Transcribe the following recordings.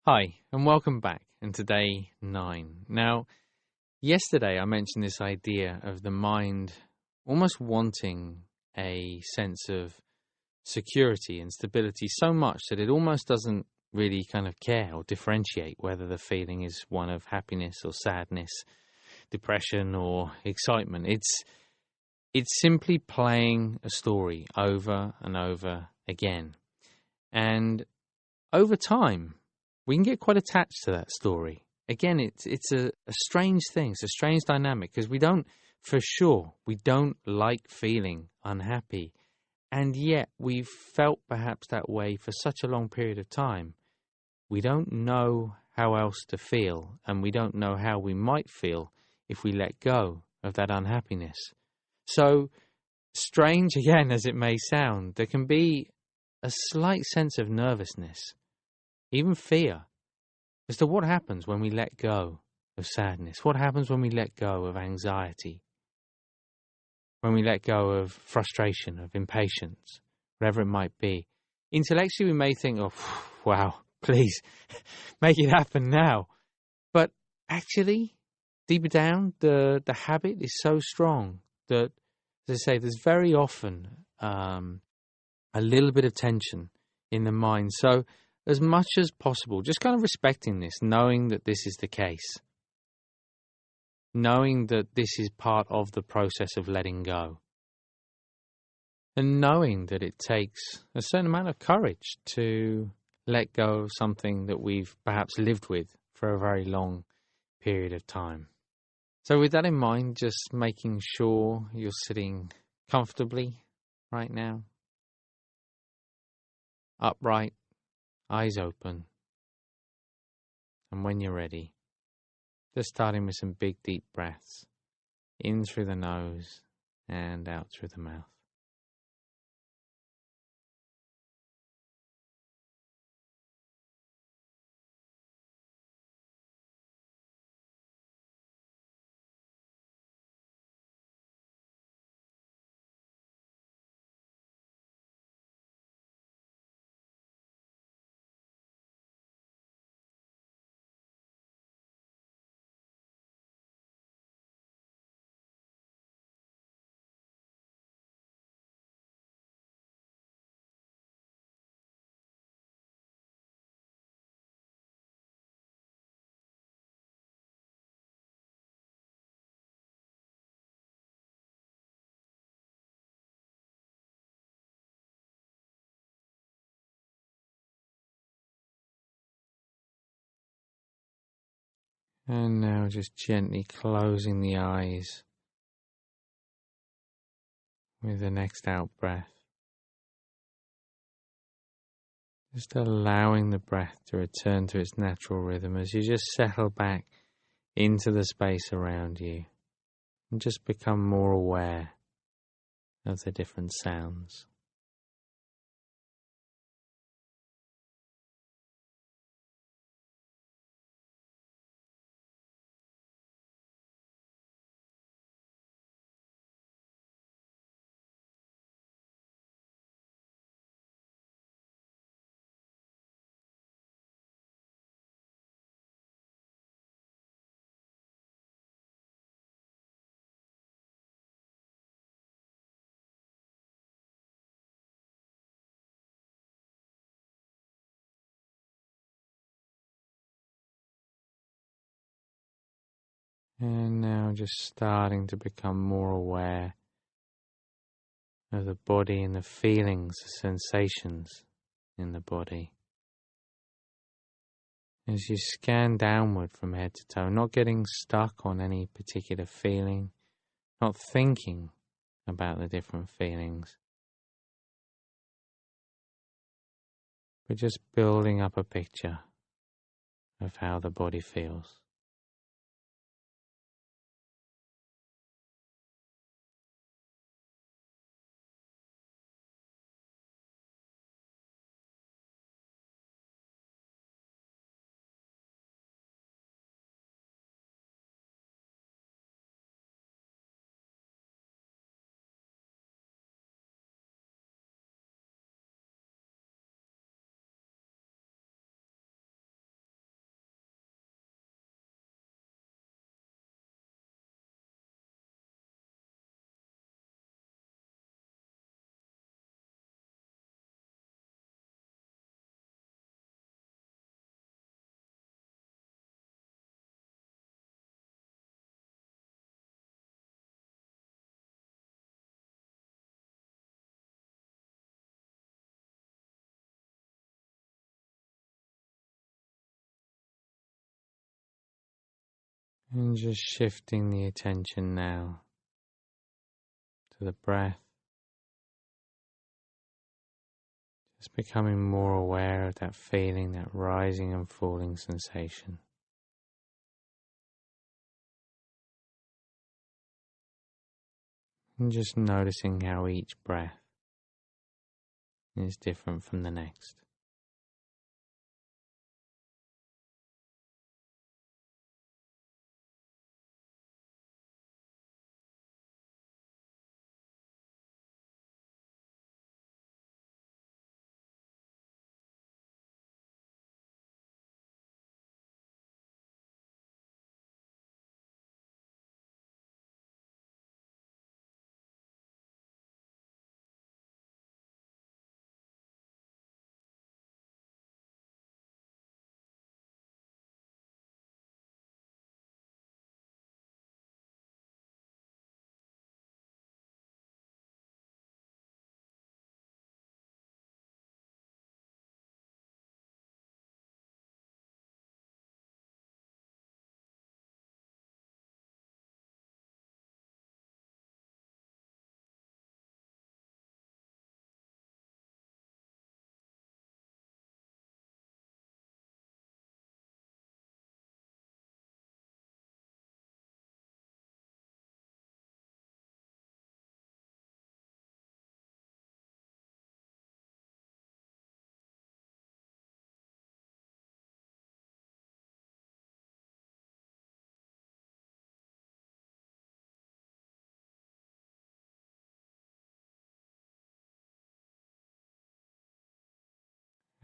Hi, and welcome back, and today 9. Now, yesterday I mentioned this idea of the mind almost wanting a sense of security and stability so much that it almost doesn't really kind of care or differentiate whether the feeling is one of happiness or sadness, depression or excitement. It's simply playing a story over and over again. And over time, we can get quite attached to that story. Again, it's a strange thing. It's a strange dynamic because we don't like feeling unhappy. And yet we've felt perhaps that way for such a long period of time. We don't know how else to feel, and we don't know how we might feel if we let go of that unhappiness. So, strange again as it may sound, there can be a slight sense of nervousness, even fear, as to what happens when we let go of sadness. What happens when we let go of anxiety? When we let go of frustration, of impatience, whatever it might be. Intellectually, we may think, oh, wow, please, make it happen now. But actually, deeper down, the habit is so strong that, as I say, there's very often a little bit of tension in the mind. So as much as possible, just kind of respecting this, knowing that this is the case, knowing that this is part of the process of letting go, and knowing that it takes a certain amount of courage to let go of something that we've perhaps lived with for a very long period of time. So with that in mind, just making sure you're sitting comfortably right now, upright, eyes open, and when you're ready, just starting with some big deep breaths, in through the nose and out through the mouth. And now just gently closing the eyes with the next out breath. Just allowing the breath to return to its natural rhythm as you just settle back into the space around you and just become more aware of the different sounds. And now just starting to become more aware of the body and the feelings, the sensations in the body. As you scan downward from head to toe, not getting stuck on any particular feeling, not thinking about the different feelings, but just building up a picture of how the body feels. And just shifting the attention now to the breath, just becoming more aware of that feeling, that rising and falling sensation. And just noticing how each breath is different from the next.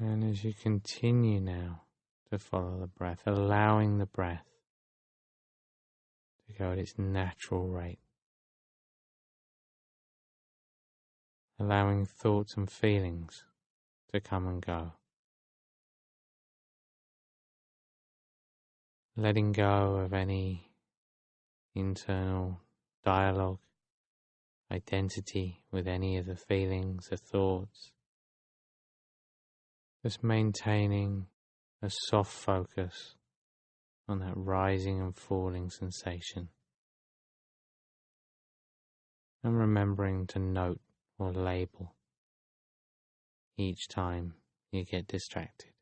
And as you continue now to follow the breath, allowing the breath to go at its natural rate, allowing thoughts and feelings to come and go, letting go of any internal dialogue, identity with any of the feelings, the thoughts, just maintaining a soft focus on that rising and falling sensation, and remembering to note or label each time you get distracted.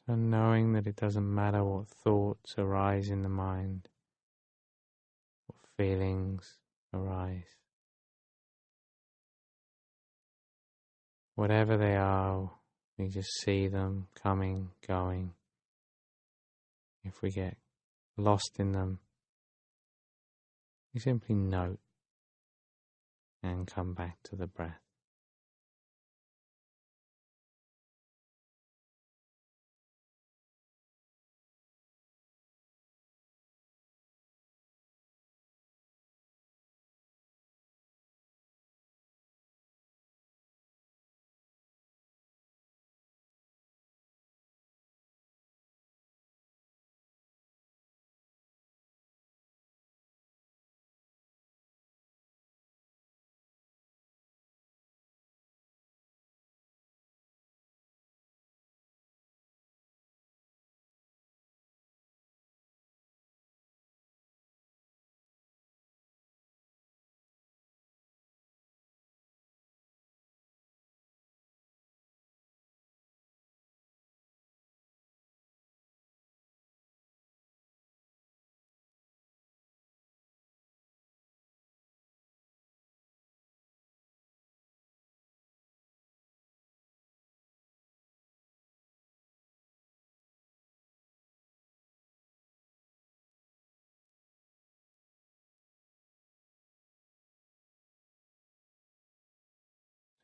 So knowing that it doesn't matter what thoughts arise in the mind, what feelings arise, whatever they are, we just see them coming, going. If we get lost in them, we simply note and come back to the breath.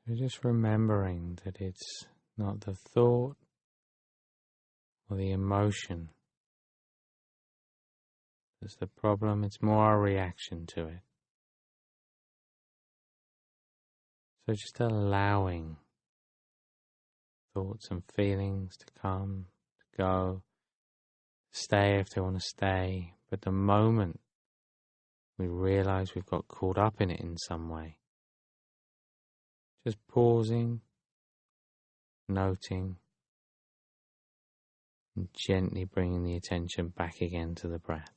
So just remembering that it's not the thought or the emotion that's the problem, it's more our reaction to it. So just allowing thoughts and feelings to come, to go, stay if they want to stay. But the moment we realize we've got caught up in it in some way, just pausing, noting, and gently bringing the attention back again to the breath.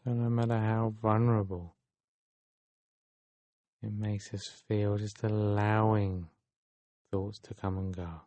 So no matter how vulnerable it makes us feel, just allowing thoughts to come and go.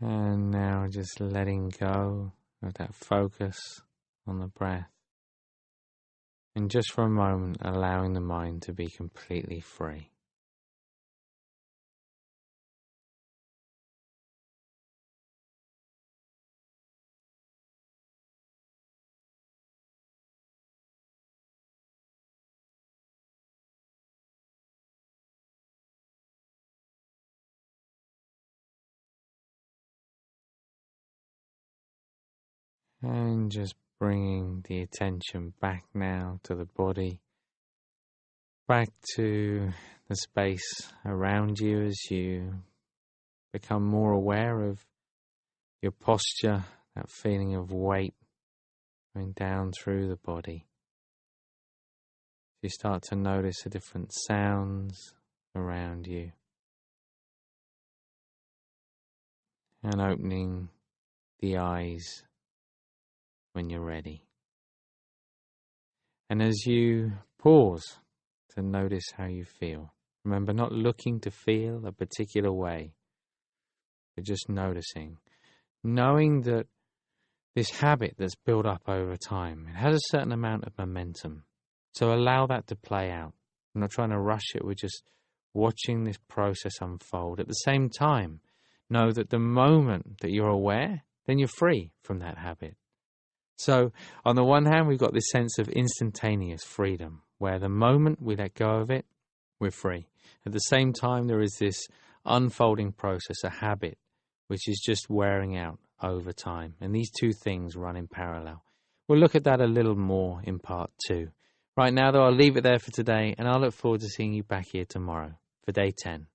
And now just letting go of that focus on the breath. And just for a moment, allowing the mind to be completely free. And just bringing the attention back now to the body, back to the space around you as you become more aware of your posture, that feeling of weight going down through the body. You start to notice the different sounds around you and opening the eyes when you're ready. And as you pause to notice how you feel, remember not looking to feel a particular way, but just noticing, knowing that this habit that's built up over time, it has a certain amount of momentum. So allow that to play out. I'm not trying to rush it, we're just watching this process unfold. At the same time, know that the moment that you're aware, then you're free from that habit. So on the one hand, we've got this sense of instantaneous freedom, where the moment we let go of it, we're free. At the same time, there is this unfolding process, a habit, which is just wearing out over time. And these two things run in parallel. We'll look at that a little more in part 2. Right now, though, I'll leave it there for today, and I'll look forward to seeing you back here tomorrow for day 10.